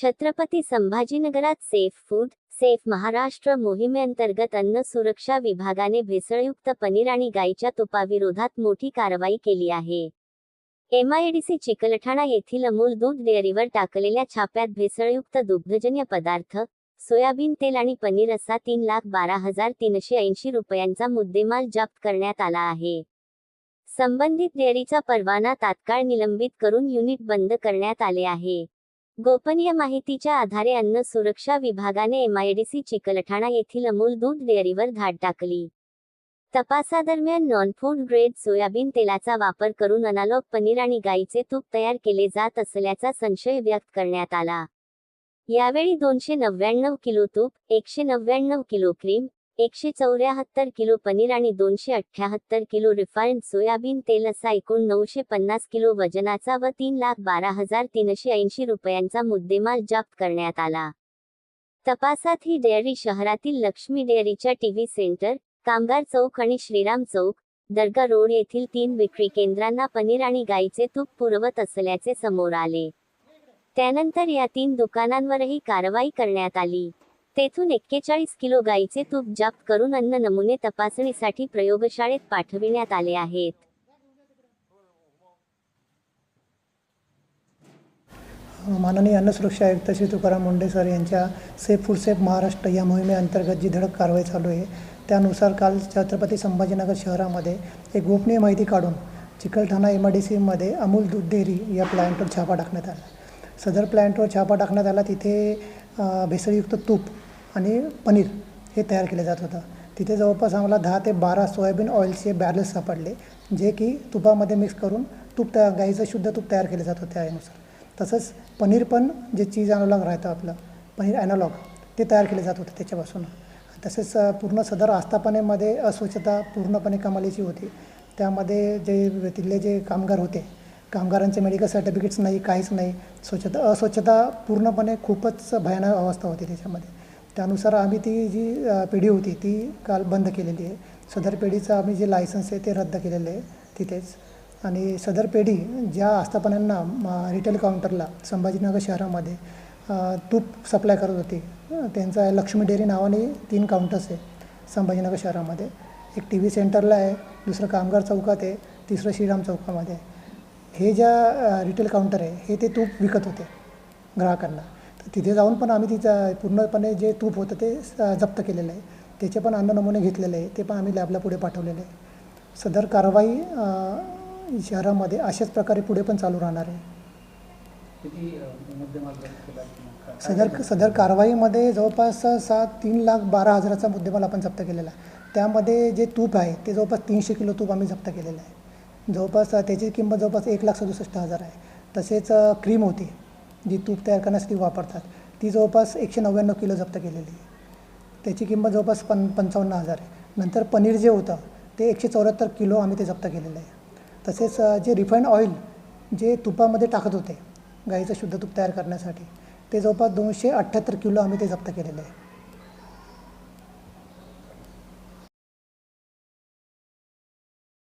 Chhatrapati संभाजीनगरात safe food, safe Maharashtra मोहिमेअंतर्गत अन्न सुरक्षा विभागाने भेसळयुक्त पनीर आणि गाईच्या तुपाविरोधात मोठी कारवाई केली आहे. MIDC चिकलठाणा येथील अमूल दूध डेअरीवर टाकलेल्या छाप्यात भेसळयुक्त दुग्धजन्य पदार्थ, सोयाबीन तेल आणि पनीर असा 3,12,380 रुपयांचा मुद्देमाल जप्त करण्यात आला आहे. संबंधित डेअरीचा परवाना तात्काळ निलंबित करून युनिट बंद करण्यात आले आहे. गोपनीय माहितीच्या आधारे अन्न सुरक्षा विभागाने MIDC चिकलठाणा येथील अमूल दूध डेअरीवर धाड टाकली. तपासादरम्यान नॉन फूड ग्रेड सोयाबीन तेलाचा वापर करून अनालॉग पनीर आणि गाईचे तूप तयार केले जात असल्याचा संशय व्यक्त करण्यात आला. यावेळी 299 किलो तूप, 199 किलो क्रीम, 174 किलो पनीर आणि 278 किलो रिफाइंड सोयाबीन तेल असा एकूण 950 किलो वजनाचा व 3,12,380 रुपयांचा मुद्देमाल जप्त करण्यात आला. तपासात ही डेअरी शहरातील लक्ष्मी डेअरीच्या टीव्ही सेंटर, कामगार चौक आणि श्रीराम चौक, दर्गा रोड येथील 3 विक्री केंद्रांना पनीर आणि गाईचे तूप पुरवत असल्याचे समोर आले. त्यानंतर या 3 दुकानांवरही कारवाई करण्यात आली. तेथून 41 किलो गाईचे तूप जप्त करून अन्न नमुने तपासणीसाठी प्रयोगशाळेत पाठविण्यात आले आहेत. माननीय अन्न सुरक्षा आयुक्त श्री तुकाराम मुंढे सर यांच्या सेफ फूड सेफ महाराष्ट्र या मोहिमेअंतर्गत जी धडक कारवाई चालू आहे, त्यानुसार काल छत्रपती संभाजीनगर शहरामध्ये एक गोपनीय माहिती काढून चिकलठाणा MIDCमध्ये अमूल दूध डेअरी या प्लॅन्टवर छापा टाकण्यात आला. सदर प्लॅन्टवर छापा टाकण्यात आला. तिथे भेसळयुक्त तूप आणि पनीर हे तयार केले जात होतं. तिथे जवळपास आम्हाला 10 ते 12 सोयाबीन ऑइलचे बॅरल्स सापडले, जे की तुपामध्ये मिक्स करून गाईचं शुद्ध तूप तयार केले जात होते त्यानुसार. तसंच पनीर पण जे चीज ॲनालॉग राहतं आपलं पनीर ॲनालॉग ते तयार केले जात होते त्याच्यापासून. तसेच पूर्ण सदर आस्थापनेमध्ये अस्वच्छता पूर्णपणे कमालीची होती. त्यामध्ये तिथले जे कामगार होते, कामगारांचे मेडिकल सर्टिफिकेट्स नाही, काहीच नाही. अस्वच्छता पूर्णपणे खूपच भयानक अवस्था होती त्याच्यामध्ये. त्यानुसार आम्ही ती जी पिढी होती ती काल बंद केलेली आहे. सदर पिढीचं आम्ही जे लायसन्स आहे ते रद्द केलेलं आहे तिथेच. आणि सदर पिढी ज्या आस्थापनांना रिटेल काउंटरला संभाजीनगर शहरामध्ये तूप सप्लाय करत होती, त्यांचा लक्ष्मी डेअरी नावाने 3 काउंटर्स आहे संभाजीनगर शहरामध्ये. एक टीव्ही सेंटरला आहे, दुसरं कामगार चौकात आहे, तिसरं श्रीराम चौकामध्ये. हे ज्या रिटेल काउंटर आहे हे ते तूप विकत होते ग्राहकांना. तर तिथे जाऊन पण आम्ही तिचं पूर्णपणे जे तूप होतं ते जप्त केलेलं आहे. त्याचे पण अन्न नमुने घेतलेले आहे, ते पण आम्ही लॅबला पुढे पाठवलेले आहे. सदर कारवाई शहरामध्ये अशाच प्रकारे पुढे पण चालू राहणार आहे. सदर कारवाईमध्ये जवळपास 3,12,000चा मुद्देमाल आपण जप्त केलेला आहे. त्यामध्ये जे तूप आहे ते जवळपास 300 किलो तूप आम्ही जप्त केलेलं आहे. जवळपास त्याची किंमत जवळपास 1,67,000 आहे. तसेच क्रीम होती जी तूप तयार करण्यासाठी वापरतात, ती जवळपास 199 किलो जप्त केलेली आहे. त्याची किंमत जवळपास 55,000 आहे. नंतर पनीर जे होतं ते 174 किलो आम्ही ते जप्त केलेलं आहे. तसेच जे रिफाईंड ऑइल जे तुपामध्ये टाकत होते गाईचं शुद्ध तूप तयार करण्यासाठी, ते जवळपास 278 किलो आम्ही ते जप्त केलेलं आहे.